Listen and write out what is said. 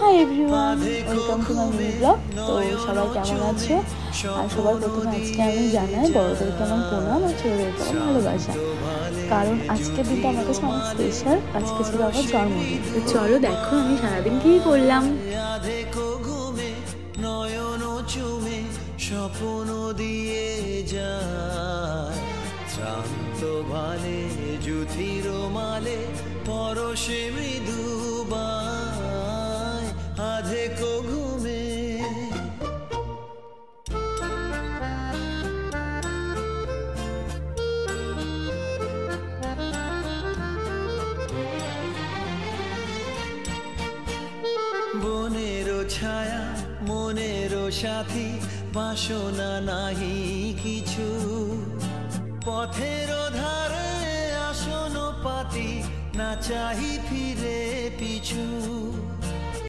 Hi everyone, welcome to my mini blog. তো সবাই কেমন আছো? আর সবার প্রথমে আজকে আমি জানাই বড়োদেরকে আমার প্রণাম আর ছোটোদেরকে আমার ভালোবাসা, কারণ আজকের দিনটা আমার কাছে অনেক স্পেশাল। আজকে ছিল আমার জন্মদিন। তো চলো দেখো আমি সারাদিন কী করলাম। স্বপ্ন দিয়ে যায় শ্রান্ত ভালে জুথির মালে পরশে মৃদুবায় আধেক ঘুমে। বনেরও ছায়া মনেরও সাথী, বাসনা নাহি কিছু, পথের ধারে আসন পাতি না চাহি ফিরে পিছু।